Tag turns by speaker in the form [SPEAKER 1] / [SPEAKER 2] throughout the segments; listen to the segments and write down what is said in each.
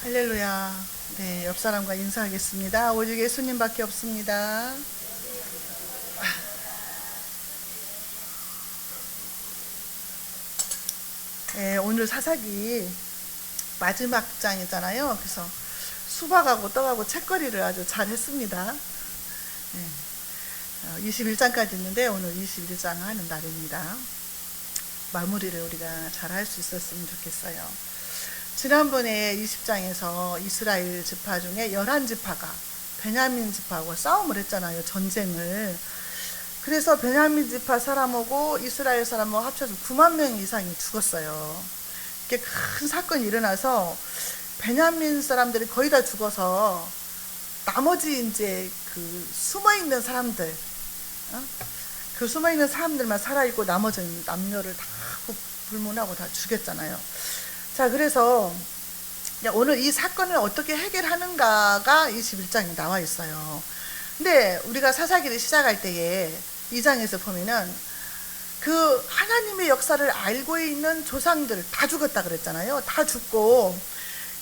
[SPEAKER 1] 할렐루야. 네, 옆 사람과 인사하겠습니다. 오직 예수님밖에 없습니다. 네, 오늘 사사기 마지막 장이잖아요. 그래서 수박하고 떡하고 책거리를 아주 잘 했습니다. 네, 21장까지 있는데 오늘 21장 하는 날입니다. 마무리를 우리가 잘 할 수 있었으면 좋겠어요. 지난번에 20장에서 이스라엘 지파 중에 11지파가 베냐민 지파하고 싸움을 했잖아요. 전쟁을. 그래서 베냐민 지파 사람하고 이스라엘 사람하고 합쳐서 9만 명 이상이 죽었어요. 이렇게 큰 사건이 일어나서 베냐민 사람들이 거의 다 죽어서 나머지 이제 그 숨어있는 사람들, 그 숨어있는 사람들만 살아있고 나머지는 남녀를 다 불문하고 다 죽였잖아요. 자, 그래서 오늘 이 사건을 어떻게 해결하는가가 21장에 나와 있어요. 근데 우리가 사사기를 시작할 때에 2장에서 보면은 그 하나님의 역사를 알고 있는 조상들 다 죽었다 그랬잖아요. 다 죽고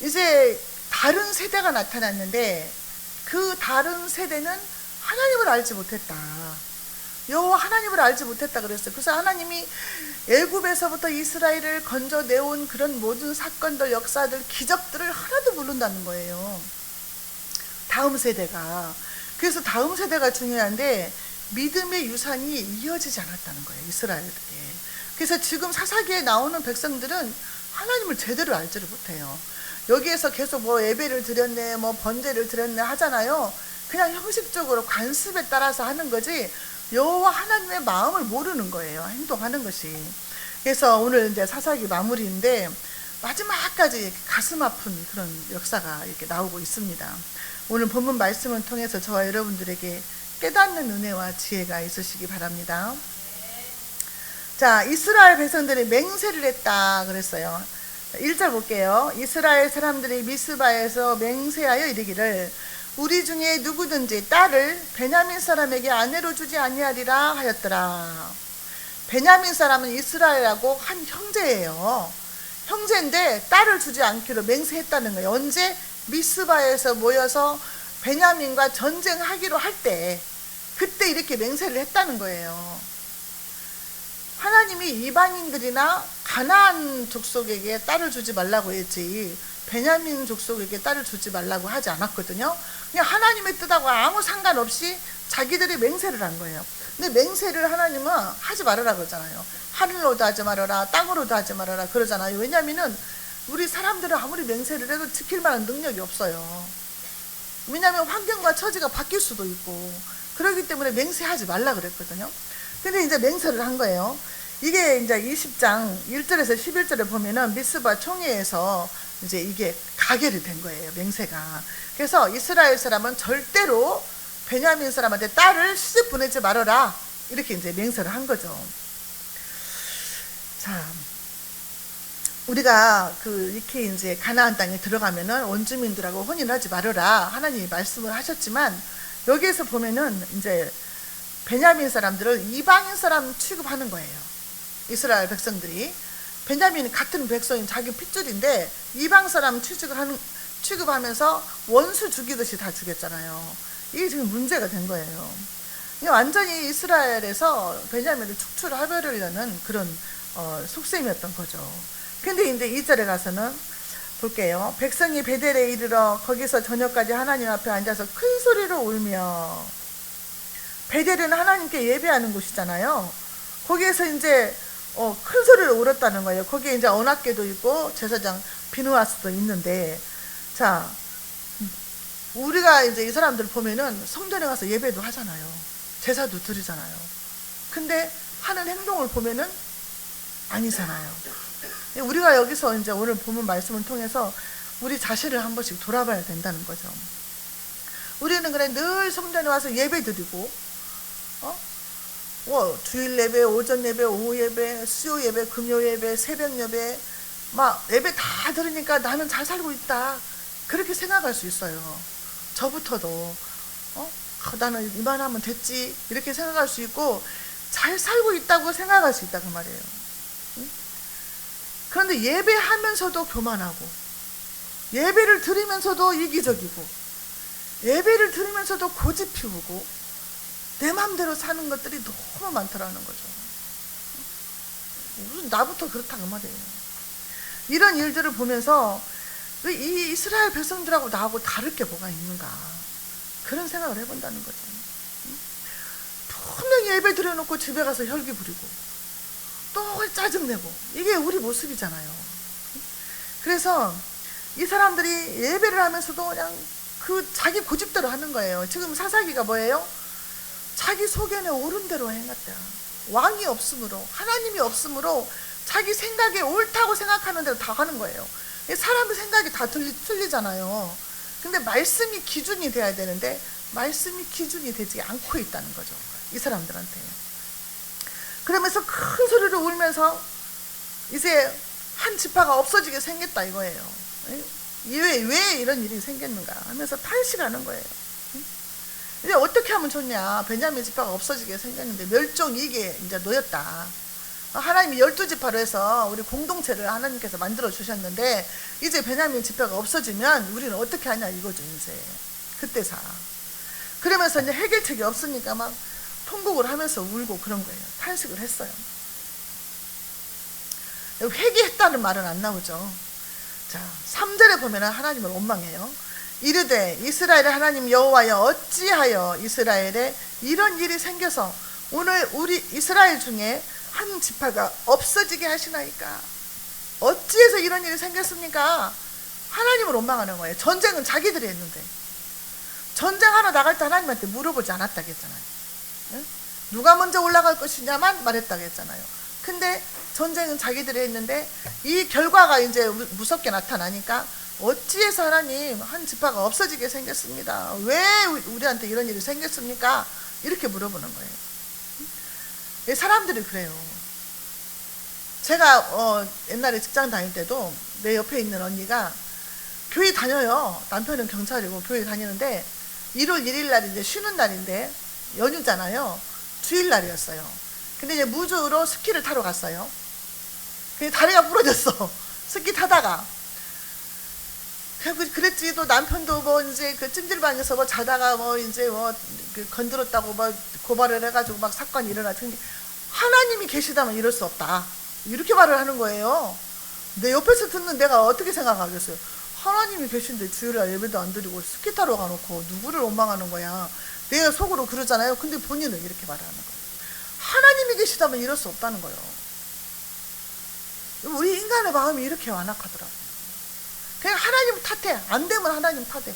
[SPEAKER 1] 이제 다른 세대가 나타났는데 그 다른 세대는 하나님을 알지 못했다. 여호와 하나님을 알지 못했다 그랬어요. 그래서 하나님이 애굽에서부터 이스라엘을 건져내온 그런 모든 사건들, 역사들, 기적들을 하나도 모른다는 거예요. 다음 세대가. 그래서 다음 세대가 중요한데 믿음의 유산이 이어지지 않았다는 거예요. 이스라엘에게. 그래서 지금 사사기에 나오는 백성들은 하나님을 제대로 알지를 못해요. 여기에서 계속 뭐 예배를 드렸네, 뭐 번제를 드렸네 하잖아요. 그냥 형식적으로 관습에 따라서 하는 거지 여호와 하나님의 마음을 모르는 거예요. 행동하는 것이. 그래서 오늘 이제 사사기 마무리인데 마지막까지 가슴 아픈 그런 역사가 이렇게 나오고 있습니다. 오늘 본문 말씀을 통해서 저와 여러분들에게 깨닫는 은혜와 지혜가 있으시기 바랍니다. 자, 이스라엘 백성들이 맹세를 했다 그랬어요. 1절 볼게요. 이스라엘 사람들이 미스바에서 맹세하여 이르기를 우리 중에 누구든지 딸을 베냐민 사람에게 아내로 주지 아니하리라 하였더라. 베냐민 사람은 이스라엘하고 한 형제예요. 형제인데 딸을 주지 않기로 맹세했다는 거예요. 언제? 미스바에서 모여서 베냐민과 전쟁하기로 할 때, 그때 이렇게 맹세를 했다는 거예요. 하나님이 이방인들이나 가나안 족속에게 딸을 주지 말라고 했지 베냐민 족속에게 딸을 주지 말라고 하지 않았거든요. 그냥 하나님의 뜻하고 아무 상관없이 자기들이 맹세를 한 거예요. 근데 맹세를 하나님은 하지 말아라 그러잖아요. 하늘로도 하지 말아라, 땅으로도 하지 말아라 그러잖아요. 왜냐하면 우리 사람들은 아무리 맹세를 해도 지킬 만한 능력이 없어요. 왜냐하면 환경과 처지가 바뀔 수도 있고 그렇기 때문에 맹세하지 말라 그랬거든요. 근데 이제 맹세를 한 거예요. 이게 이제 20장 1절에서 11절에 보면은 미스바 총회에서 이제 이게 가결이 된 거예요. 맹세가. 그래서 이스라엘 사람은 절대로 베냐민 사람한테 딸을 시집 보내지 말아라. 이렇게 이제 맹세를 한 거죠. 자, 우리가 이렇게 이제 가나안 땅에 들어가면은 원주민들하고 혼인하지 말아라. 하나님이 말씀을 하셨지만 여기에서 보면은 이제 베냐민 사람들을 이방인 사람 취급하는 거예요. 이스라엘 백성들이. 베냐민은 같은 백성인 자기 핏줄인데 이방 사람 취급하면서 원수 죽이듯이 다 죽였잖아요. 이게 지금 문제가 된 거예요. 완전히 이스라엘에서 베냐민을 축출하려는 그런 속셈이었던 거죠. 근데 이제 2절에 가서는 볼게요. 백성이 베델에 이르러 거기서 저녁까지 하나님 앞에 앉아서 큰 소리로 울며, 베델은 하나님께 예배하는 곳이잖아요. 거기에서 이제 큰 소리로 울었다는 거예요. 거기에 이제 언약궤도 있고 제사장 비누아스도 있는데, 자, 우리가 이제 이 사람들 보면은 성전에 가서 예배도 하잖아요. 제사도 드리잖아요. 근데 하는 행동을 보면은 아니잖아요. 우리가 여기서 이제 오늘 본문 말씀을 통해서 우리 자신을 한 번씩 돌아봐야 된다는 거죠. 우리는 그래 늘 성전에 와서 예배 드리고, 주일 예배, 오전 예배, 오후 예배, 수요 예배, 금요 예배, 새벽 예배, 막 예배 다 들으니까 나는 잘 살고 있다. 그렇게 생각할 수 있어요. 저부터도 나는 이만하면 됐지 이렇게 생각할 수 있고 잘 살고 있다고 생각할 수 있다 그 말이에요. 그런데 예배하면서도 교만하고 예배를 드리면서도 이기적이고, 예배를 드리면서도 고집 피우고, 내 맘대로 사는 것들이 너무 많더라는 거죠. 무슨 나부터 그렇다 그 말이에요. 이런 일들을 보면서 이 이스라엘 백성들하고 나하고 다를 게 뭐가 있는가, 그런 생각을 해본다는 거죠. 분명히 예배 드려놓고 집에 가서 혈기 부리고 또 짜증내고, 이게 우리 모습이잖아요. 그래서 이 사람들이 예배를 하면서도 그냥 그 자기 고집대로 하는 거예요. 지금 사사기가 뭐예요? 자기 소견에 옳은 대로 행했다. 왕이 없으므로, 하나님이 없으므로 자기 생각에 옳다고 생각하는 대로 다 하는 거예요. 사람의 생각이 다 틀리잖아요. 근데 말씀이 기준이 돼야 되는데 말씀이 기준이 되지 않고 있다는 거죠, 이 사람들한테. 그러면서 큰 소리로 울면서 이제 한 지파가 없어지게 생겼다 이거예요. 왜 이런 일이 생겼는가 하면서 탄식하는 거예요. 이제 어떻게 하면 좋냐, 베냐민 지파가 없어지게 생겼는데 멸종위기에 이제 놓였다. 하나님이 12지파로 해서 우리 공동체를 하나님께서 만들어 주셨는데 이제 베냐민 지파가 없어지면 우리는 어떻게 하냐 이거죠. 이제 그때사. 그러면서 이제 해결책이 없으니까 막 통곡을 하면서 울고 그런 거예요. 탄식을 했어요. 회개했다는 말은 안 나오죠. 자, 3절에 보면은 하나님을 원망해요. 이르되 이스라엘의 하나님 여호와여, 어찌하여 이스라엘에 이런 일이 생겨서 오늘 우리 이스라엘 중에 한 지파가 없어지게 하시나이까. 어찌해서 이런 일이 생겼습니까? 하나님을 원망하는 거예요. 전쟁은 자기들이 했는데, 전쟁하러 나갈 때 하나님한테 물어보지 않았다고 했잖아요. 누가 먼저 올라갈 것이냐만 말했다고 했잖아요. 근데 전쟁은 자기들이 했는데 이 결과가 이제 무섭게 나타나니까 어찌해서 하나님 한 지파가 없어지게 생겼습니다. 왜 우리한테 이런 일이 생겼습니까? 이렇게 물어보는 거예요. 사람들이 그래요. 제가 옛날에 직장 다닐 때도 내 옆에 있는 언니가 교회 다녀요. 남편은 경찰이고 교회 다니는데 1월 1일 날이 이제 쉬는 날인데 연휴잖아요. 주일날이었어요. 근데 이제 무주로 스키를 타러 갔어요. 근데 다리가 부러졌어. 스키 타다가. 그랬지. 또 남편도 뭐 이제 그 찜질방에서 뭐 자다가 뭐 이제 뭐 그 건드렸다고 막 고발을 해가지고 막 사건이 일어나지. 하나님이 계시다면 이럴 수 없다. 이렇게 말을 하는 거예요. 내 옆에서 듣는 내가 어떻게 생각하겠어요? 하나님이 계신데 주일날 예배도 안 드리고 스키 타러 가놓고 누구를 원망하는 거야. 내가 속으로 그러잖아요. 근데 본인은 이렇게 말하는 거예요. 하나님이 계시다면 이럴 수 없다는 거예요. 우리 인간의 마음이 이렇게 완악하더라고요. 그냥 하나님 탓해. 안 되면 하나님 탓해.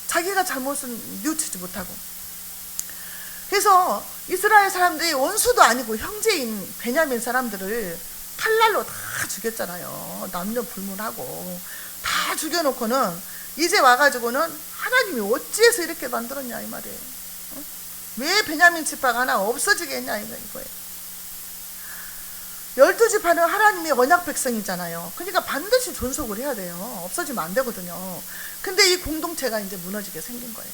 [SPEAKER 1] 자기가 잘못은 뉘우치지 못하고. 그래서 이스라엘 사람들이 원수도 아니고 형제인 베냐민 사람들을 칼날로 다 죽였잖아요. 남녀 불문하고 다 죽여놓고는 이제 와가지고는 하나님이 어찌해서 이렇게 만들었냐 이 말이에요. 왜 베냐민 지파가 하나 없어지게 했냐 이거예요. 12지파는 하나님의 언약 백성이잖아요. 그러니까 반드시 존속을 해야 돼요. 없어지면 안 되거든요. 근데 이 공동체가 이제 무너지게 생긴 거예요.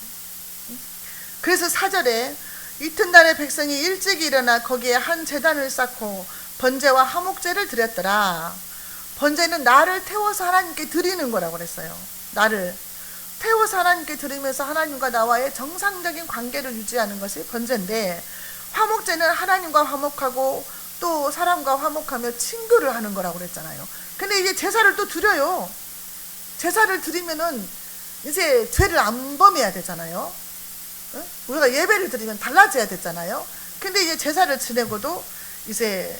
[SPEAKER 1] 그래서 4절에 이튿날에 백성이 일찍 일어나 거기에 한 제단을 쌓고 번제와 화목제를 드렸더라. 번제는 나를 태워서 하나님께 드리는 거라고 그랬어요. 나를 태워서 하나님께 드리면서 하나님과 나와의 정상적인 관계를 유지하는 것이 번제인데, 화목제는 하나님과 화목하고 또 사람과 화목하며 친구를 하는 거라고 그랬잖아요. 근데 이제 제사를 또 드려요. 제사를 드리면은 이제 죄를 안 범해야 되잖아요. 우리가 예배를 드리면 달라져야 되잖아요. 근데 이제 제사를 지내고도 이제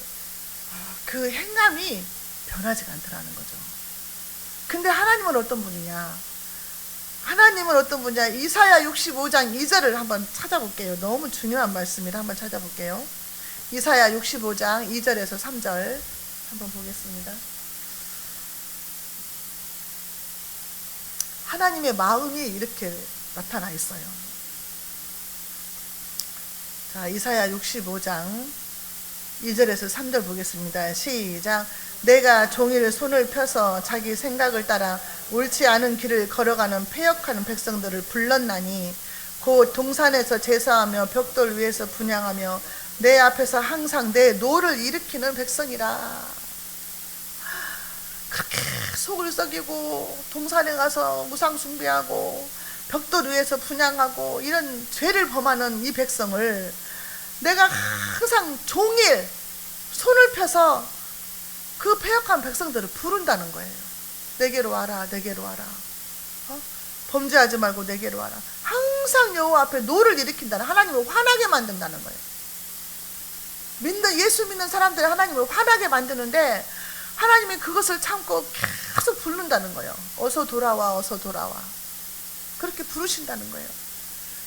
[SPEAKER 1] 그 행함이 변하지가 않더라는 거죠. 근데 하나님은 어떤 분이냐? 하나님은 어떤 분이냐? 이사야 65장 2절을 한번 찾아볼게요. 너무 중요한 말씀이라 한번 찾아볼게요. 이사야 65장 2절에서 3절 한번 보겠습니다. 하나님의 마음이 이렇게 나타나 있어요. 자, 이사야 65장 2절에서 3절 보겠습니다. 시작. 내가 종일 손을 펴서 자기 생각을 따라 옳지 않은 길을 걸어가는 패역하는 백성들을 불렀나니 곧 동산에서 제사하며 벽돌 위에서 분향하며 내 앞에서 항상 내 노를 일으키는 백성이라. 그렇게 속을 썩이고 동산에 가서 무상 숭배하고 벽돌 위에서 분향하고 이런 죄를 범하는 이 백성을 내가 항상 종일 손을 펴서 그 패역한 백성들을 부른다는 거예요. 내게로 와라, 내게로 와라. 범죄하지 말고 내게로 와라. 항상 여호와 앞에 노를 일으킨다는, 하나님을 화나게 만든다는 거예요. 예수 믿는 사람들이 하나님을 화나게 만드는데 하나님이 그것을 참고 계속 부른다는 거예요. 어서 돌아와, 어서 돌아와. 그렇게 부르신다는 거예요.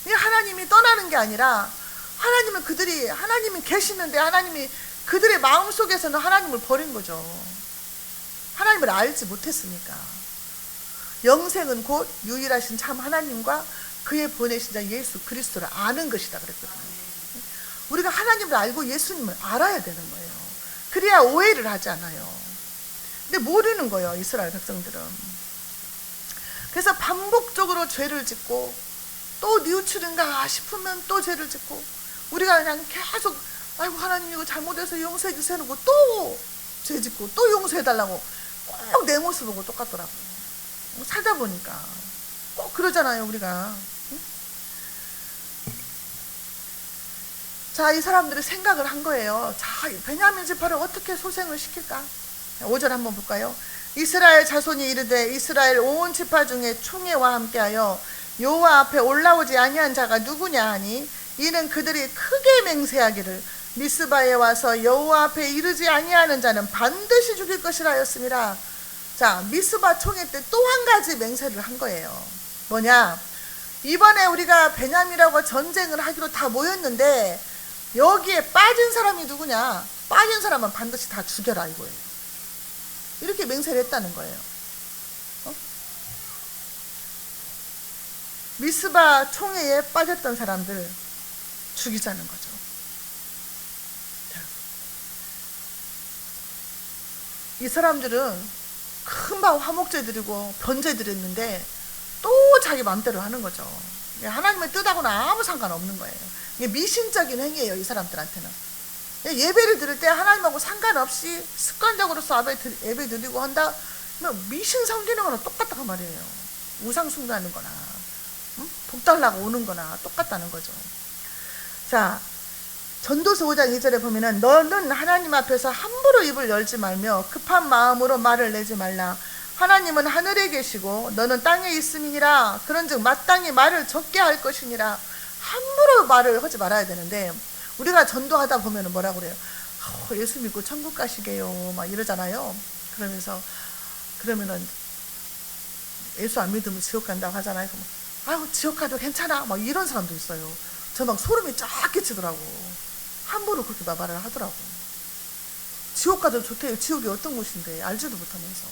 [SPEAKER 1] 이 하나님이 떠나는 게 아니라 하나님이 계시는데 하나님이 그들의 마음속에서는 하나님을 버린 거죠. 하나님을 알지 못했으니까. 영생은 곧 유일하신 참 하나님과 그의 보내신 자 예수 그리스도를 아는 것이다 그랬거든요. 우리가 하나님을 알고 예수님을 알아야 되는 거예요. 그래야 오해를 하지 않아요. 근데 모르는 거예요, 이스라엘 백성들은. 그래서 반복적으로 죄를 짓고 또 뉘우치는가 싶으면 또 죄를 짓고, 우리가 그냥 계속 아이고 하나님 이거 잘못해서 용서해 주세요 하고 또 죄 짓고 또 용서해 달라고 꼭 내 모습 보고 똑같더라고. 살다 보니까 꼭 그러잖아요, 우리가. 자, 이 사람들이 생각을 한 거예요. 자, 베냐민 지파를 어떻게 소생을 시킬까? 5절 한번 볼까요? 이스라엘 자손이 이르되 이스라엘 온 지파 중에 총회와 함께하여 여호와 앞에 올라오지 아니한 자가 누구냐 하니, 이는 그들이 크게 맹세하기를 미스바에 와서 여호와 앞에 이르지 아니하는 자는 반드시 죽일 것이라 하였습니다. 자, 미스바 총회 때 또 한 가지 맹세를 한 거예요. 뭐냐? 이번에 우리가 베냐민하고 전쟁을 하기로 다 모였는데 여기에 빠진 사람이 누구냐? 빠진 사람은 반드시 다 죽여라 이거예요. 이렇게 맹세를 했다는 거예요. 미스바 총회에 빠졌던 사람들 죽이자는 거죠. 이 사람들은 큰 화목제 드리고 변제 드렸는데 또 자기 마음대로 하는 거죠. 하나님의 뜻하고는 아무 상관없는 거예요. 이게 미신적인 행위예요, 이 사람들한테는. 예배를 드릴 때 하나님하고 상관없이 습관적으로서 예배 드리고 한다, 미신 섬기는 거나 똑같다고 말이에요. 우상 숭배하는 거나 복 달라고 오는 거나 똑같다는 거죠. 자, 전도서 5장 2절에 보면은 너는 하나님 앞에서 함부로 입을 열지 말며 급한 마음으로 말을 내지 말라. 하나님은 하늘에 계시고 너는 땅에 있음이니라. 그런즉 마땅히 말을 적게 할 것이니라. 함부로 말을 하지 말아야 되는데, 우리가 전도하다 보면은 뭐라고 그래요? 예수 믿고 천국 가시게요 막 이러잖아요. 그러면은 예수 안 믿으면 지옥 간다고 하잖아요. 아유 지옥 가도 괜찮아 막 이런 사람도 있어요. 저 막 소름이 쫙 끼치더라고. 함부로 그렇게 말을 하더라고. 지옥 가도 좋대요. 지옥이 어떤 곳인데 알지도 못하면서.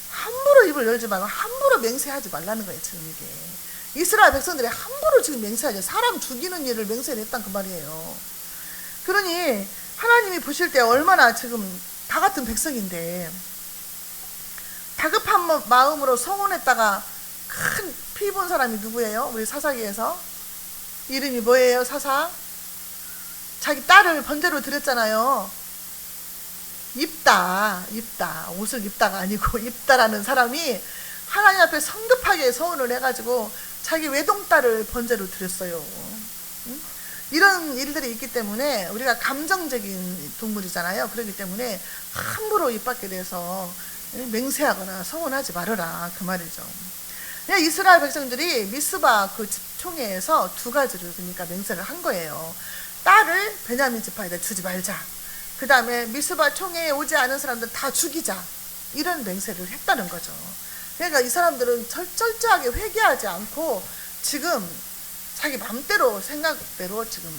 [SPEAKER 1] 함부로 입을 열지 말고 함부로 맹세하지 말라는 거예요. 지금 이게 이스라엘 백성들이 함부로 지금 맹세하죠. 사람 죽이는 일을 맹세를 했단 그 말이에요. 그러니 하나님이 보실 때 얼마나 지금 다 같은 백성인데 다급한 마음으로 성원했다가 큰 피 본 사람이 누구예요? 우리 사사기에서 이름이 뭐예요? 사사? 자기 딸을 번제로 드렸잖아요. 입다. 옷을 입다가 아니고 입다라는 사람이 하나님 앞에 성급하게 서원을 해가지고 자기 외동딸을 번제로 드렸어요. 이런 일들이 있기 때문에 우리가 감정적인 동물이잖아요. 그렇기 때문에 함부로 입 밖에 내서 맹세하거나 서원하지 말아라 그 말이죠. 이스라엘 백성들이 미스바 그 총회에서 두 가지를 그러니까 맹세를 한 거예요. 딸을 베냐민 지파에다 주지 말자. 그 다음에 미스바 총회에 오지 않은 사람들 다 죽이자. 이런 맹세를 했다는 거죠. 그러니까 이 사람들은 철저하게 회개하지 않고 지금 자기 맘대로 생각대로 지금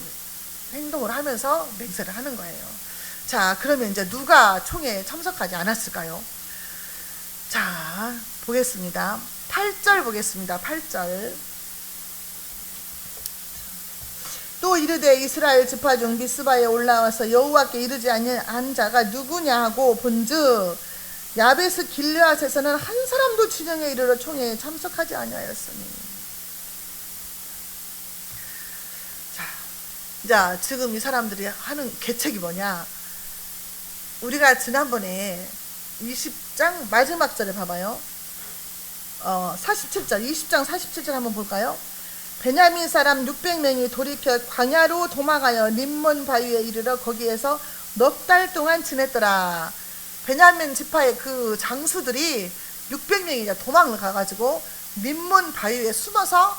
[SPEAKER 1] 행동을 하면서 맹세를 하는 거예요. 자, 그러면 이제 누가 총회에 참석하지 않았을까요? 자, 보겠습니다. 8절 보겠습니다. 8절. 또 이르되 이스라엘 지파 중 미스바에 올라와서 여호와께 이르지 아니한 자가 누구냐 하고 본즉 야베스 길르앗에서는 한 사람도 진영에 이르러 총회에 참석하지 아니하였으니. 자, 지금 이 사람들이 하는 계책이 뭐냐? 우리가 지난번에 20장 마지막 절에 봐봐요. 47절, 20장 47절 한번 볼까요? 베냐민 사람 600명이 돌이켜 광야로 도망하여 림몬 바위에 이르러 거기에서 넉 달 동안 지냈더라. 베냐민 지파의 그 장수들이 600명이 도망을 가가지고 림몬 바위에 숨어서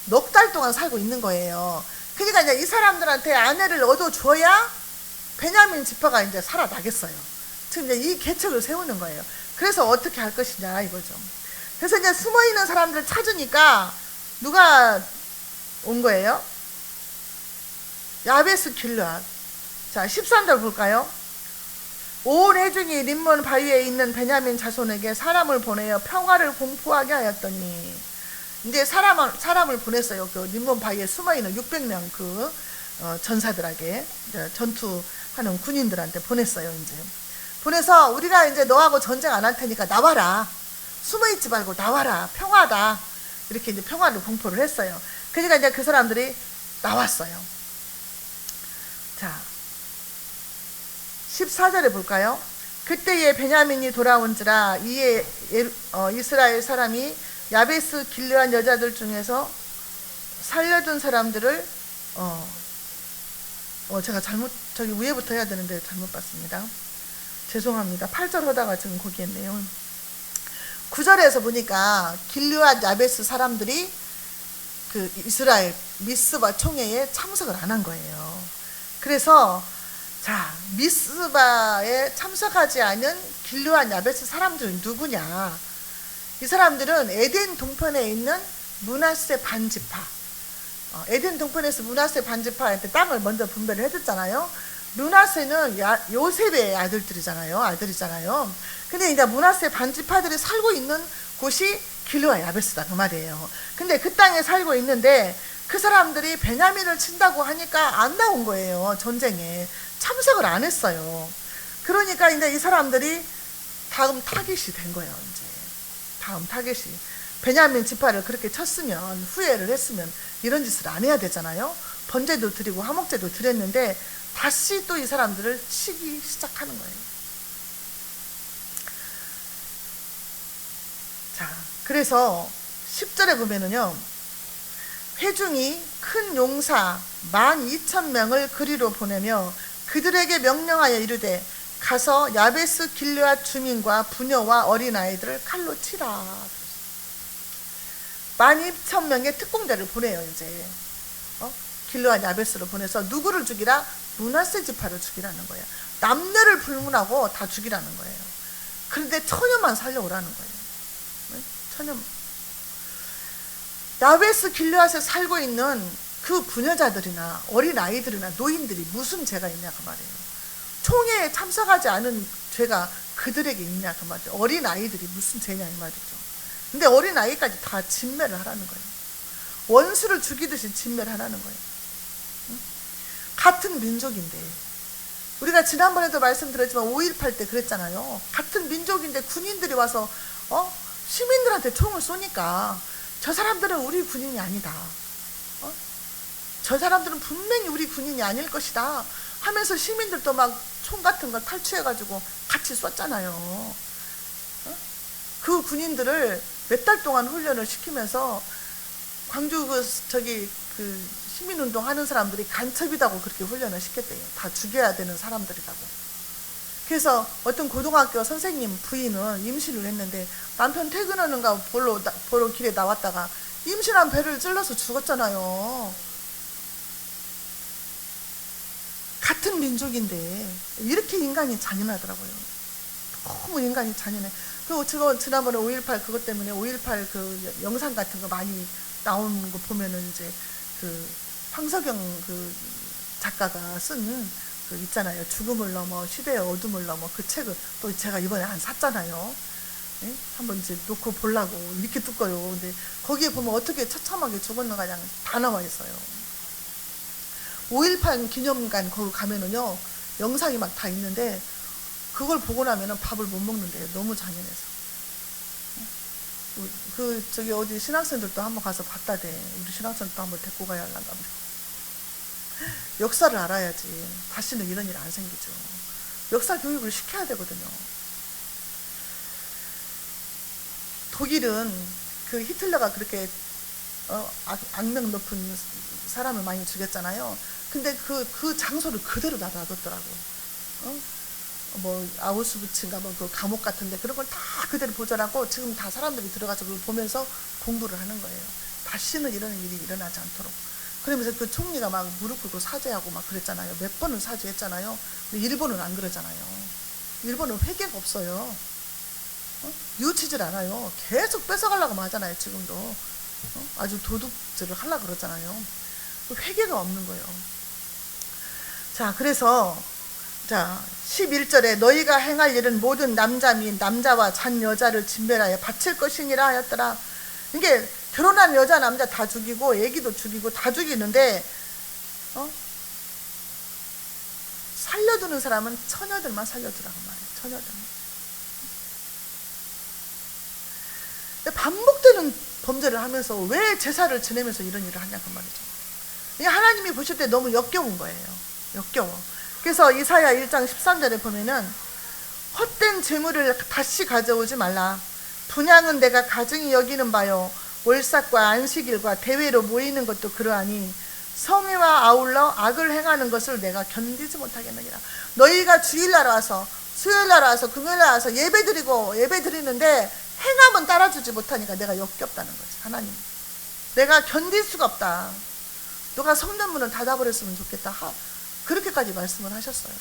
[SPEAKER 1] 넉 달 동안 살고 있는 거예요. 그러니까 이제 이 사람들한테 아내를 얻어줘야 베냐민 지파가 이제 살아나겠어요. 지금 이제 이 계책을 세우는 거예요. 그래서 어떻게 할 것이냐 이거죠. 그래서 이제 숨어 있는 사람들을 찾으니까 누가 온 거예요? 야베스 길르앗. 자, 13절 볼까요? 온 회중이 림몬 바위에 있는 베냐민 자손에게 사람을 보내어 평화를 공포하게 하였더니, 이제 사람을 보냈어요. 그 림몬 바위에 숨어 있는 600명 그 전사들에게, 전투하는 군인들한테 보냈어요. 이제 보내서 우리가 이제 너하고 전쟁 안 할 테니까 나와라. 숨어 있지 말고 나와라. 평화다. 이렇게 이제 평화를 공포를 했어요. 그러니까 이제 그 사람들이 나왔어요. 자, 14절에 볼까요? 그때에 베냐민이 돌아온지라 이에 이스라엘 사람이 야베스 길르앗 여자들 중에서 살려둔 사람들을 제가 저기 위에부터 해야 되는데 잘못 봤습니다. 죄송합니다. 8절 하다가 지금 거기 했네요. 9절에서 보니까 길르앗 야베스 사람들이 그 이스라엘 미스바 총회에 참석을 안 한 거예요. 그래서 자, 미스바에 참석하지 않은 길르앗 야베스 사람들은 누구냐? 이 사람들은 에덴 동편에 있는 므낫세 반지파. 에덴 동편에서 므낫세 반지파한테 땅을 먼저 분배를 해줬잖아요. 므낫세는 요셉의 아들이잖아요. 근데 이제 므낫세 반지파들이 살고 있는 곳이 길르앗 야베스다 그 말이에요. 근데 그 땅에 살고 있는데 그 사람들이 베냐민을 친다고 하니까 안 나온 거예요. 전쟁에 참석을 안 했어요. 그러니까 이제 이 사람들이 다음 타깃이 된 거예요. 이제 다음 타깃이 베냐민 지파를 그렇게 쳤으면, 후회를 했으면 이런 짓을 안 해야 되잖아요. 번제도 드리고 화목제도 드렸는데 다시 또 이 사람들을 치기 시작하는 거예요. 자, 그래서 10절에 보면은요, 회중이 큰 용사 12,000명을 그리로 보내며 그들에게 명령하여 이르되 가서 야베스 길르앗 주민과 부녀와 어린아이들을 칼로 치라. 12,000명의 특공대를 보내요. 이제 길르앗 야베스를 보내서 누구를 죽이라? 므낫세 지파를 죽이라는 거예요. 남녀를 불문하고 다 죽이라는 거예요. 그런데 처녀만 살려오라는 거예요. 처녀만. 야베스 길르앗에 살고 있는 그 부녀자들이나 어린아이들이나 노인들이 무슨 죄가 있냐 그 말이에요. 총회에 참석하지 않은 죄가 그들에게 있냐 그 말이죠. 어린아이들이 무슨 죄냐 이 말이죠. 근데 어린아이까지 다 진멸을 하라는 거예요. 원수를 죽이듯이 진멸을 하라는 거예요. 응? 같은 민족인데, 우리가 지난번에도 말씀드렸지만 5.18 때 그랬잖아요. 같은 민족인데 군인들이 와서 시민들한테 총을 쏘니까 저 사람들은 우리 군인이 아니다. 저 사람들은 분명히 우리 군인이 아닐 것이다 하면서 시민들도 막 총 같은 걸 탈취해가지고 같이 쐈잖아요. 그 군인들을 몇 달 동안 훈련을 시키면서 광주 그 시민운동 하는 사람들이 간첩이라고 그렇게 훈련을 시켰대요. 다 죽여야 되는 사람들이라고. 그래서 어떤 고등학교 선생님 부인은 임신을 했는데 남편 퇴근하는가 보러 길에 나왔다가 임신한 배를 찔러서 죽었잖아요. 같은 민족인데 이렇게 인간이 잔인하더라고요. 너무 인간이 잔인해. 그리고 지난번에 5.18 그것 때문에 5.18 그 영상 같은 거 많이 나오는 거 보면은 이제 그 황석영 그 작가가 쓴 그 있잖아요. 죽음을 넘어 시대의 어둠을 넘어 그 책을 또 제가 이번에 안 샀잖아요. 네? 한번 이제 놓고 보려고 이렇게 뜯고요. 근데 거기에 보면 어떻게 처참하게 죽었는가 그냥 다 나와 있어요. 5.18 기념관 거기 가면은요 영상이 막 다 있는데 그걸 보고 나면은 밥을 못 먹는데요. 너무 잔인해서. 저기 어디 신학생들도 한번 가서 봤다 대. 우리 신학생도 한번 데리고 가야 하려나. 역사를 알아야지 다시는 이런 일 안 생기죠. 역사 교육을 시켜야 되거든요. 독일은 그 히틀러가 그렇게 악명 높은 사람을 많이 죽였잖아요. 근데 그 장소를 그대로 놔뒀더라고. 뭐 아우슈비츠인가 뭐 그 감옥 같은데 그런 걸 다 그대로 보존하고 지금 다 사람들이 들어가서 그걸 보면서 공부를 하는 거예요. 다시는 이런 일이 일어나지 않도록. 그러면서 그 총리가 막 무릎 꿇고 사죄하고 막 그랬잖아요. 몇 번은 사죄했잖아요. 근데 일본은 안 그러잖아요. 일본은 회개가 없어요. 뉘우치질 않아요. 계속 뺏어가려고 하잖아요. 지금도 아주 도둑질을 하려고 그러잖아요. 회개가 없는 거예요. 자, 그래서 자 11절에 너희가 행할 일은 모든 남자 및 남자와 잔 여자를 진멸하여 바칠 것이니라 하였더라. 이게 결혼한 여자 남자 다 죽이고 애기도 죽이고 다 죽이는데 살려두는 사람은 처녀들만 살려두라고 말해요. 처녀들만. 반복되는 범죄를 하면서 왜 제사를 지내면서 이런 일을 하냐 그 말이죠. 하나님이 보실 때 너무 역겨운 거예요. 역겨워. 그래서 이사야 1장 13절에 보면은 헛된 재물을 다시 가져오지 말라. 분향은 내가 가증히 여기는 바요. 월삭과 안식일과 대회로 모이는 것도 그러하니 성회와 아울러 악을 행하는 것을 내가 견디지 못하겠느니라. 너희가 주일날 와서 수요일날 와서 금요일날 와서 예배 드리는데 행함은 따라주지 못하니까 내가 역겹다는 거지. 하나님 내가 견딜 수가 없다. 너가 성전 문을 닫아버렸으면 좋겠다. 그렇게까지 말씀을 하셨어요.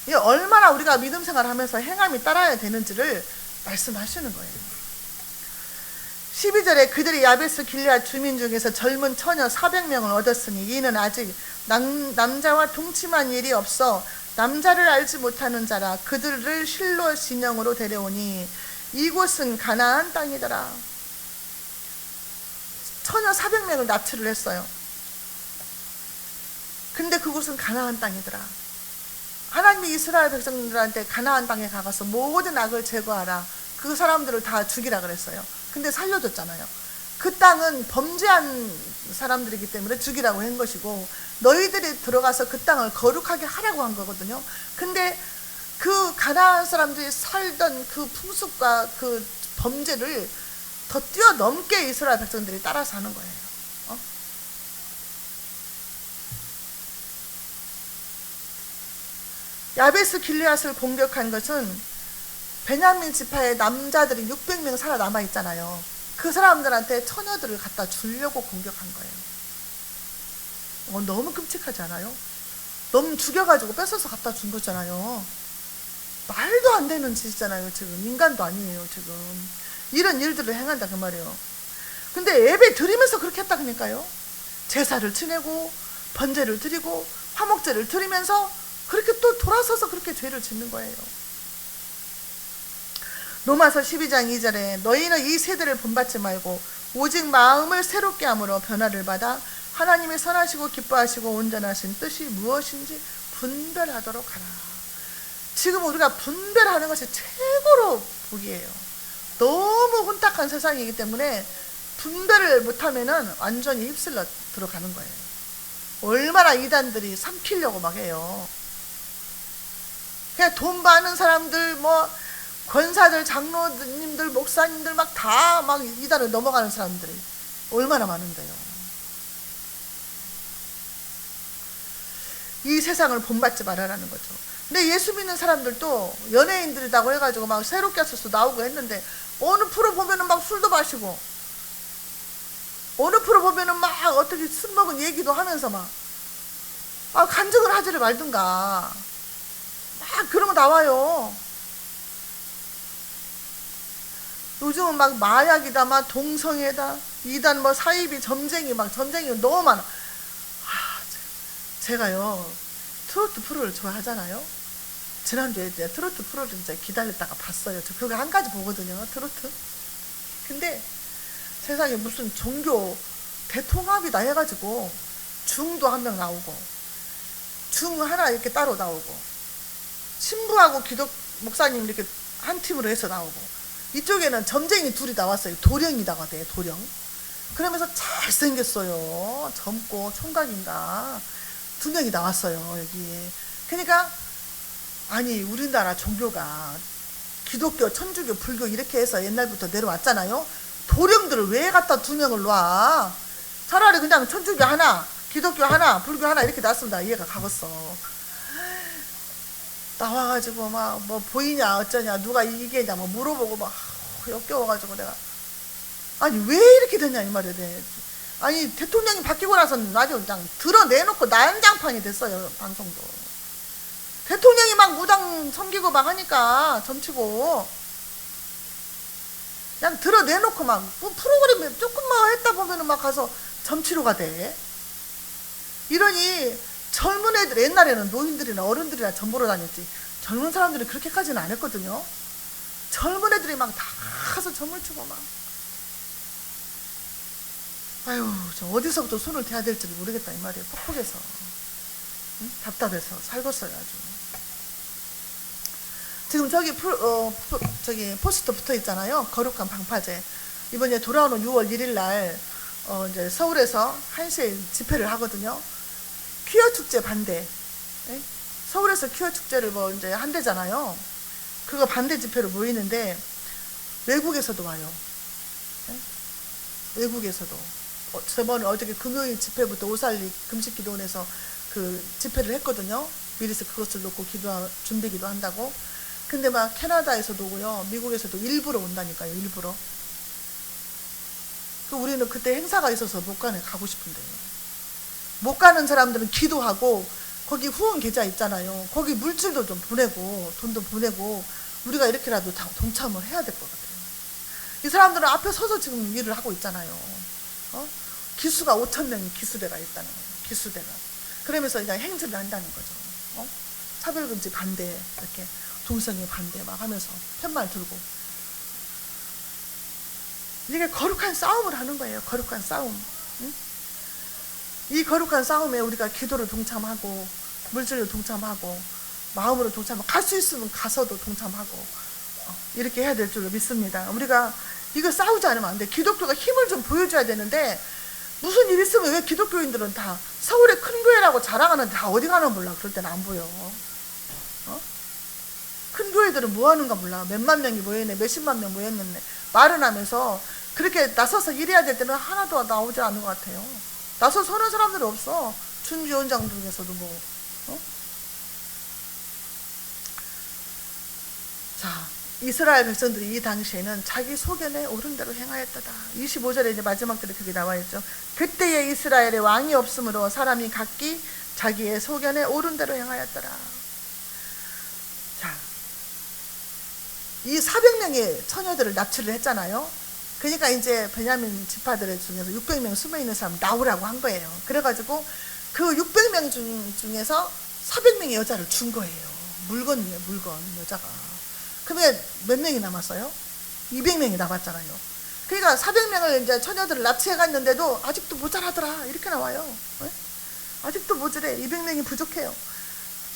[SPEAKER 1] 이게 얼마나 우리가 믿음 생활하면서 행함이 따라야 되는지를 말씀하시는 거예요. 12절에 그들이 야베스 길앗 주민 중에서 젊은 처녀 400명을 얻었으니 이는 아직 남자와 동침한 일이 없어 남자를 알지 못하는 자라. 그들을 실로 진영으로 데려오니 이곳은 가나안 땅이더라. 처녀 400명을 납치를 했어요. 근데 그곳은 가나안 땅이더라. 하나님이 이스라엘 백성들한테 가나안 땅에 가서 모든 악을 제거하라. 그 사람들을 다 죽이라 그랬어요. 근데 살려줬잖아요. 그 땅은 범죄한 사람들이기 때문에 죽이라고 한 것이고 너희들이 들어가서 그 땅을 거룩하게 하라고 한 거거든요. 근데 그 가나안 사람들이 살던 그 풍습과 그 범죄를 더 뛰어넘게 이스라엘 백성들이 따라서 하는 거예요. 야베스 길앗을 공격한 것은 베냐민 지파의 남자들이 600명 살아남아 있잖아요. 그 사람들한테 처녀들을 갖다 주려고 공격한 거예요. 너무 끔찍하지 않아요? 너무 죽여가지고 뺏어서 갖다 준 거잖아요. 말도 안 되는 짓이잖아요. 지금 인간도 아니에요. 지금 이런 일들을 행한다 그 말이에요. 근데 예배 드리면서 그렇게 했다 그러니까요. 제사를 지내고 번제를 드리고 화목제를 드리면서 그렇게 또 돌아서서 그렇게 죄를 짓는 거예요. 로마서 12장 2절에 너희는 이 세대를 본받지 말고 오직 마음을 새롭게 함으로 변화를 받아 하나님의 선하시고 기뻐하시고 온전하신 뜻이 무엇인지 분별하도록 하라. 지금 우리가 분별하는 것이 최고로 복이에요. 너무 혼탁한 세상이기 때문에 분별을 못하면은 완전히 휩쓸려 들어가는 거예요. 얼마나 이단들이 삼키려고 막 해요. 그냥 돈 많은 사람들 뭐 권사들, 장로님들, 목사님들 막 다 막 이단을 넘어가는 사람들이 얼마나 많은데요. 이 세상을 본받지 말아라는 거죠. 근데 예수 믿는 사람들도 연예인들이라고 해가지고 막 새롭게 해서 나오고 했는데 어느 프로 보면은 막 술도 마시고 어느 프로 보면은 막 어떻게 술 먹은 얘기도 하면서 막 간증을 하지를 말든가 막 그런 거 나와요. 요즘은 막 마약이다, 막 동성애다, 이단 뭐 사이비 점쟁이 너무 많아. 제가요 트로트 프로를 좋아하잖아요. 지난주에 이제 트로트 프로를 이제 기다렸다가 봤어요. 저 그거 한 가지 보거든요, 트로트. 근데 세상에 무슨 종교 대통합이다 해가지고 중도 한 명 나오고 중 하나 이렇게 따로 나오고 신부하고 기독 목사님 이렇게 한 팀으로 해서 나오고 이쪽에는 점쟁이 둘이 나왔어요. 도령이다가 돼, 도령. 그러면서 잘생겼어요. 젊고 총각인가 2명이 나왔어요, 여기에. 그러니까 아니 우리나라 종교가 기독교, 천주교, 불교 이렇게 해서 옛날부터 내려왔잖아요. 도령들을 왜 갖다 두 명을 놔? 차라리 그냥 천주교 하나, 기독교 하나, 불교 하나 이렇게 놨으면 나 이해가 가겠어. 나와가지고 막 뭐 보이냐 어쩌냐 누가 이기냐 뭐 물어보고 막 역겨워가지고 내가 아니 왜 이렇게 됐냐 이 말이야. 아니 대통령이 바뀌고 나서는 아주 그냥 드러내놓고 난장판이 됐어요. 방송도 대통령이 막 무당 섬기고 막 하니까 점치고 그냥 드러내놓고 막 프로그램 조금만 했다 보면은 막 가서 점치료가 돼. 이러니 젊은 애들, 옛날에는 노인들이나 어른들이나 점보러 다녔지 젊은 사람들이 그렇게까지는 안 했거든요. 젊은 애들이 막 다 가서 점을 치고 막 아유 저 어디서부터 손을 대야 될지 모르겠다 이 말이에요. 퍽퍽해서 응? 답답해서 살겠어요 아주. 지금 저기 저기 포스터 붙어 있잖아요. 거룩한 방파제. 이번에 돌아오는 6월 1일 날 이제 서울에서 1시에 집회를 하거든요. 퀴어 축제 반대. 네? 서울에서 퀴어 축제를 뭐 이제 한대잖아요. 그거 반대 집회로 모이는데 외국에서도 와요. 네? 외국에서도. 저번에 어저께 금요일 집회부터 오살리 금식기도원에서 그 집회를 했거든요. 미리서 그것을 놓고 준비기도 한다고. 근데 막 캐나다에서도 오고요. 미국에서도 일부러 온다니까요. 일부러. 우리는 그때 행사가 있어서 못 가고 싶은데요. 못 가는 사람들은 기도하고 거기 후원 계좌 있잖아요. 거기 물질도 좀 보내고 돈도 보내고 우리가 이렇게라도 다 동참을 해야 될 것 같아요. 이 사람들은 앞에 서서 지금 일을 하고 있잖아요. 기수가 5,000명이 기수대가 있다는 거예요. 기수대가. 그러면서 그냥 행진을 한다는 거죠. 차별금지 반대 이렇게 동성애 반대 막 하면서 팻말 들고 이게 거룩한 싸움을 하는 거예요. 거룩한 싸움. 응? 이 거룩한 싸움에 우리가 기도로 동참하고 물질로 동참하고 마음으로 동참하고 갈 수 있으면 가서도 동참하고 이렇게 해야 될 줄로 믿습니다. 우리가 이거 싸우지 않으면 안 돼. 기독교가 힘을 좀 보여줘야 되는데 무슨 일 있으면 왜 기독교인들은 다 서울의 큰 교회라고 자랑하는데 다 어디 가나 몰라. 그럴 때는 안 보여. 큰 교회들은 뭐 하는가 몰라. 몇만 명이 모였네, 몇십만 명 모였는데 말은 하면서 그렇게 나서서 일해야 될 때는 하나도 나오지 않는 것 같아요. 나서서 하는 사람들이 없어. 준위원장 중에서도 뭐. 자, 이스라엘 백성들이 이 당시에는 자기 소견에 옳은 대로 행하였다다. 25절에 이제 마지막 절에 그게 나와 있죠. 그때에 이스라엘에 왕이 없으므로 사람이 각기 자기의 소견에 옳은 대로 행하였더라. 자, 이 400명의 처녀들을 납치를 했잖아요. 그러니까 이제 베냐민 지파들 중에서 600명 숨어있는 사람 나오라고 한 거예요. 그래가지고 그 600명 중에서 400명의 여자를 준 거예요. 물건이에요, 물건, 여자가. 그러면 몇 명이 남았어요? 200명이 남았잖아요. 그러니까 400명을 이제 처녀들을 납치해 갔는데도 아직도 모자라더라. 이렇게 나와요. 네? 아직도 모자래. 200명이 부족해요.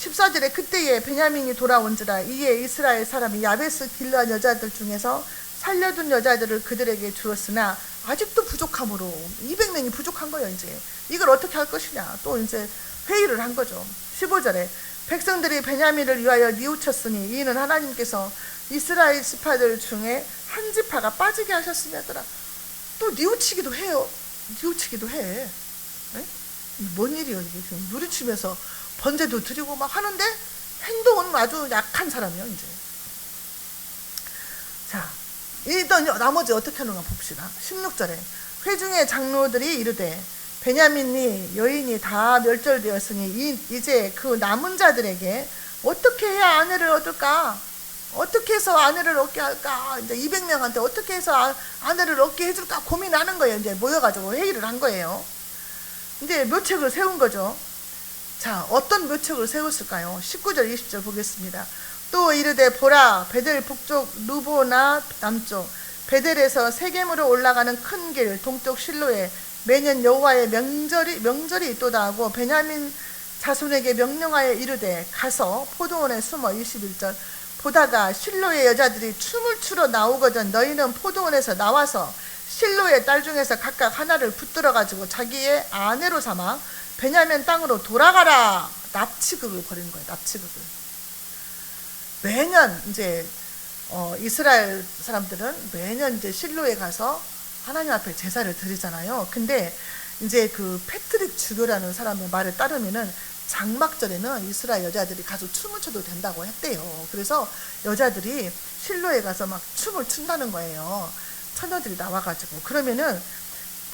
[SPEAKER 1] 14절에 그때에 베냐민이 돌아온지라 이에 이스라엘 사람이 야베스 길르한 여자들 중에서 살려둔 여자들을 그들에게 주었으나 아직도 부족함으로 200명이 부족한 거예요. 이제 이걸 어떻게 할 것이냐 또 이제 회의를 한 거죠. 15절에 백성들이 베냐민을 위하여 뉘우쳤으니 이는 하나님께서 이스라엘 지파들 중에 한 지파가 빠지게 하셨으며 하더라. 또 뉘우치기도 해요. 뉘우치기도 해. 네? 뭔 일이에요 이게. 지금 누리치면서 번제도 드리고 막 하는데 행동은 아주 약한 사람이에요. 이제 자, 일단 나머지 어떻게 하는가 봅시다. 16절에 회중의 장로들이 이르되 베냐민이 여인이 다 멸절되었으니 이제 그 남은 자들에게 어떻게 해야 아내를 얻을까? 어떻게 해서 아내를 얻게 할까? 이제 200명한테 어떻게 해서 아내를 얻게 해줄까 고민하는 거예요. 이제 모여가지고 회의를 한 거예요. 이제 묘책을 세운 거죠. 자, 어떤 묘책을 세웠을까요? 19절 20절 보겠습니다. 또 이르되 보라 베델 북쪽 루보나 남쪽 베델에서 세겜으로 올라가는 큰 길 동쪽 실로에 매년 여호와의 명절이 있도다 하고 베냐민 자손에게 명령하여 이르되 가서 포도원에 숨어. 21절 보다가 실로의 여자들이 춤을 추러 나오거든 너희는 포도원에서 나와서 실로의 딸 중에서 각각 하나를 붙들어 가지고 자기의 아내로 삼아 베냐민 땅으로 돌아가라. 납치극을 벌인 거예요. 납치극을. 매년 이제 이스라엘 사람들은 매년 이제 실로에 가서 하나님 앞에 제사를 드리잖아요. 근데 이제 그 패트릭 주교라는 사람의 말에 따르면은 장막절에는 이스라엘 여자들이 가서 춤을 춰도 된다고 했대요. 그래서 여자들이 실로에 가서 막 춤을 춘다는 거예요. 처녀들이 나와가지고. 그러면은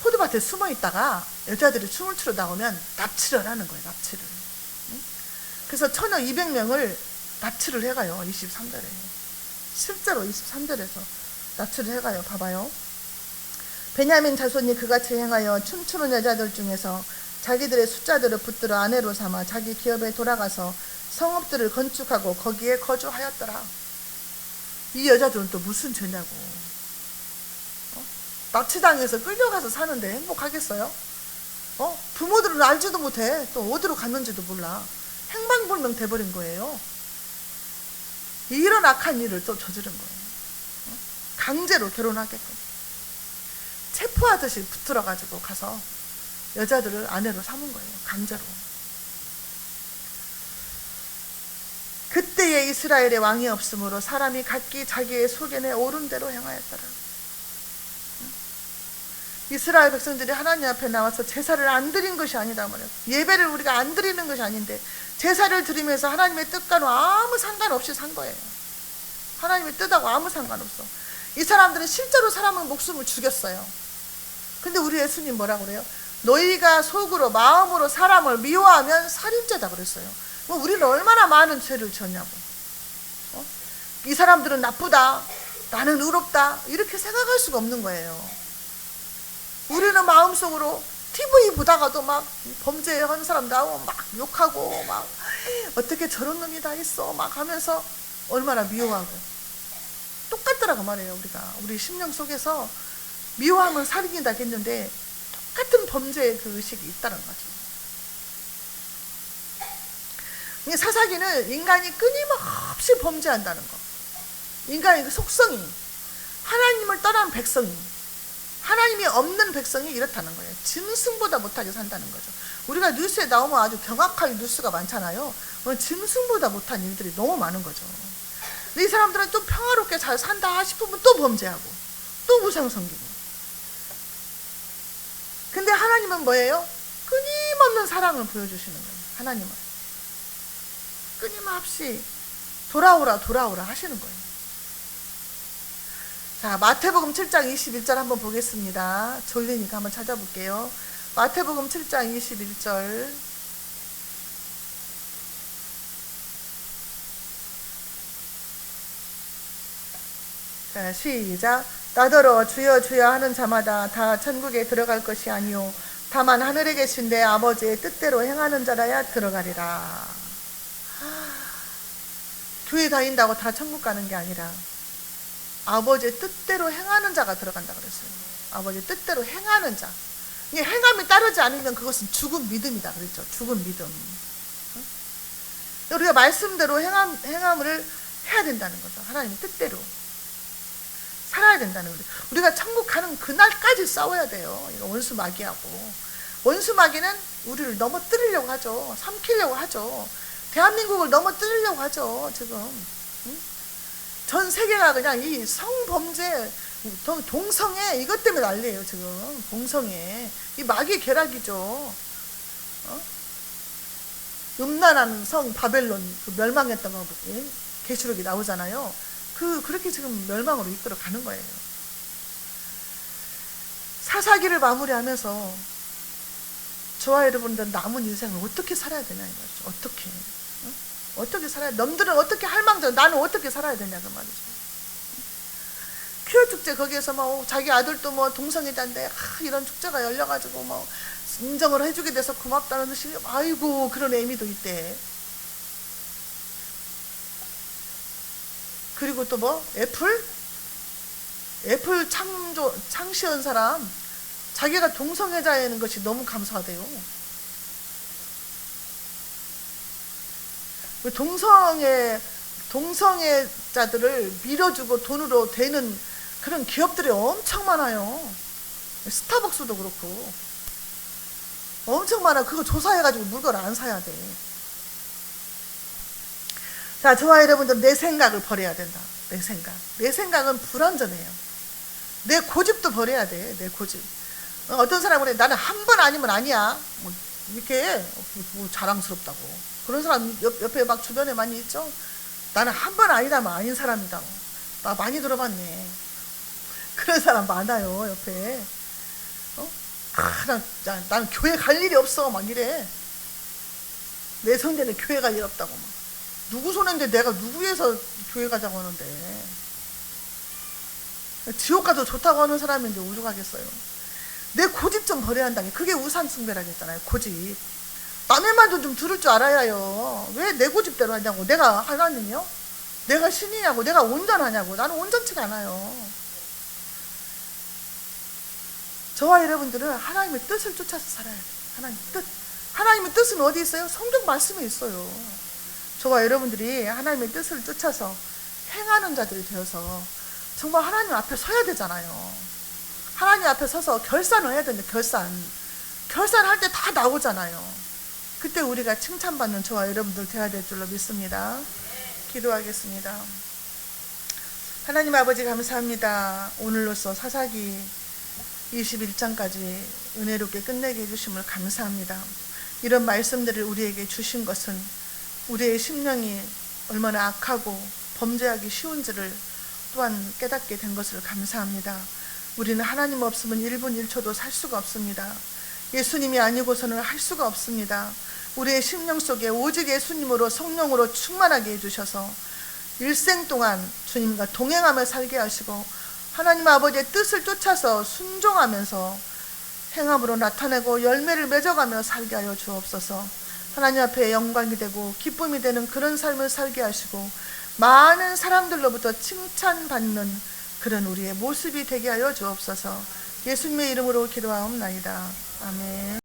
[SPEAKER 1] 포도밭에 숨어 있다가 여자들이 춤을 추러 나오면 납치를 하는 거예요. 납치를. 그래서 처녀 200명을 납치를 해가요. 23절에. 실제로 23절에서 납치를 해가요. 봐봐요. 베냐민 자손이 그같이 행하여 춤추는 여자들 중에서 자기들의 숫자들을 붙들어 아내로 삼아 자기 기업에 돌아가서 성읍들을 건축하고 거기에 거주하였더라. 이 여자들은 또 무슨 죄냐고. 납치당해서 끌려가서 사는데 행복하겠어요? 부모들은 알지도 못해. 또 어디로 갔는지도 몰라. 행방불명 돼버린 거예요. 이런 악한 일을 또 저지른 거예요. 강제로 결혼하게끔 체포하듯이 붙들어가지고 가서 여자들을 아내로 삼은 거예요. 강제로. 그때에 이스라엘에 왕이 없으므로 사람이 각기 자기의 소견에 옳은 대로 행하였더라. 이스라엘 백성들이 하나님 앞에 나와서 제사를 안 드린 것이 아니다 말이에요. 예배를 우리가 안 드리는 것이 아닌데 제사를 드리면서 하나님의 뜻과는 아무 상관없이 산 거예요. 하나님의 뜻하고 아무 상관없어. 이 사람들은 실제로 사람의 목숨을 죽였어요. 근데 우리 예수님 뭐라고 그래요? 너희가 속으로 마음으로 사람을 미워하면 살인죄다 그랬어요. 우리는 얼마나 많은 죄를 지었냐고. 이 사람들은 나쁘다, 나는 의롭다 이렇게 생각할 수가 없는 거예요. 우리는 마음속으로 TV 보다가도 막 범죄한 사람 나오면 막 욕하고 막 어떻게 저런 놈이 다 있어 막 하면서 얼마나 미워하고 똑같더라고 말이에요. 우리 심령 속에서 미워하면 살인이다 했는데 똑같은 범죄의 그 의식이 있다는 거죠. 사사기는 인간이 끊임없이 범죄한다는 거. 인간의 그 속성이 하나님을 떠난 백성이 하나님이 없는 백성이 이렇다는 거예요. 짐승보다 못하게 산다는 거죠. 우리가 뉴스에 나오면 아주 경악할 뉴스가 많잖아요. 짐승보다 못한 일들이 너무 많은 거죠. 근데 이 사람들은 좀 평화롭게 잘 산다 싶으면 또 범죄하고 또 우상 섬기고. 근데 하나님은 뭐예요? 끊임없는 사랑을 보여주시는 거예요. 하나님은 끊임없이 돌아오라 하시는 거예요. 자, 마태복음 7장 21절 한번 보겠습니다. 졸리니까 한번 찾아볼게요. 마태복음 7장 21절. 자, 시작. 나더러 주여 주여 하는 자마다 다 천국에 들어갈 것이 아니요 다만 하늘에 계신 내 아버지의 뜻대로 행하는 자라야 들어가리라. 교회 다닌다고 다 천국 가는 게 아니라 아버지의 뜻대로 행하는 자가 들어간다 그랬어요. 아버지의 뜻대로 행하는 자. 이게 행함이 따르지 않으면 그것은 죽은 믿음이다 그랬죠. 죽은 믿음. 우리가 말씀대로 행함을 해야 된다는 거죠. 하나님의 뜻대로 살아야 된다는 거죠. 우리가 천국 가는 그날까지 싸워야 돼요. 원수 마귀하고. 원수 마귀는 우리를 넘어뜨리려고 하죠. 삼키려고 하죠. 대한민국을 넘어뜨리려고 하죠. 지금 전 세계가 그냥 이 성범죄, 동성애 이것 때문에 난리예요. 지금 동성애 이 마귀 계략이죠. 음란한 성 바벨론 그 멸망했던 거 계시록이 나오잖아요. 그렇게 지금 멸망으로 이끌어 가는 거예요. 사사기를 마무리하면서 저와 여러분들 남은 인생을 어떻게 살아야 되냐 이거죠. 어떻게 살아야, 남들은 어떻게 할망정, 나는 어떻게 살아야 되냐 그 말이죠. 퀴어 축제 거기에서 뭐 자기 아들도 뭐 동성애자인데 이런 축제가 열려가지고 뭐 인정을 해주게 돼서 고맙다는 듯이 아이고 그런 의미도 있대. 그리고 또 뭐 애플 창시한 사람 자기가 동성애자인 것이 너무 감사하대요. 동성애자들을 밀어주고 돈으로 되는 그런 기업들이 엄청 많아요. 스타벅스도 그렇고 엄청 많아. 그거 조사해가지고 물건을 안 사야 돼. 자, 저와 여러분들 내 생각을 버려야 된다. 내 생각은 불완전해요. 내 고집도 버려야 돼. 내 고집. 어떤 사람은 그래, 나는 한 번 아니면 아니야. 뭐 이렇게 뭐 자랑스럽다고. 그런 사람 옆에 막 주변에 많이 있죠. 나는 한 번 아니다면 아닌 사람이다. 나 많이 들어봤네. 그런 사람 많아요 옆에. 나는 교회 갈 일이 없어 막 이래. 내 성전에 교회 갈 일 없다고 막. 누구 손인데 내가 누구 위해서 교회 가자고 하는데. 지옥 가도 좋다고 하는 사람인데 오죽하겠어요. 내 고집 좀 버려야 한다는 게 그게 우상 숭배라고 했잖아요. 고집. 남의 말도 좀 들을 줄 알아야요. 왜 내 고집대로 하냐고. 내가 하나님이요? 내가 신이냐고. 내가 온전하냐고. 나는 온전치가 않아요. 저와 여러분들은 하나님의 뜻을 쫓아서 살아야 돼요. 하나님의 뜻. 하나님의 뜻은 어디 있어요? 성경 말씀에 있어요. 저와 여러분들이 하나님의 뜻을 쫓아서 행하는 자들이 되어서 정말 하나님 앞에 서야 되잖아요. 하나님 앞에 서서 결산을 해야 되는데 결산할 때 다 나오잖아요. 그때 우리가 칭찬받는 저와 여러분들 되어야 될 줄로 믿습니다. 기도하겠습니다. 하나님 아버지 감사합니다. 오늘로써 사사기 21장까지 은혜롭게 끝내게 해주심을 감사합니다. 이런 말씀들을 우리에게 주신 것은 우리의 심령이 얼마나 악하고 범죄하기 쉬운지를 또한 깨닫게 된 것을 감사합니다. 우리는 하나님 없으면 1분 1초도 살 수가 없습니다. 예수님이 아니고서는 할 수가 없습니다. 우리의 심령 속에 오직 예수님으로 성령으로 충만하게 해주셔서 일생 동안 주님과 동행하며 살게 하시고 하나님 아버지의 뜻을 쫓아서 순종하면서 행함으로 나타내고 열매를 맺어가며 살게 하여 주옵소서. 하나님 앞에 영광이 되고 기쁨이 되는 그런 삶을 살게 하시고 많은 사람들로부터 칭찬받는 그런 우리의 모습이 되게 하여 주옵소서. 예수님의 이름으로 기도하옵나이다. 아멘.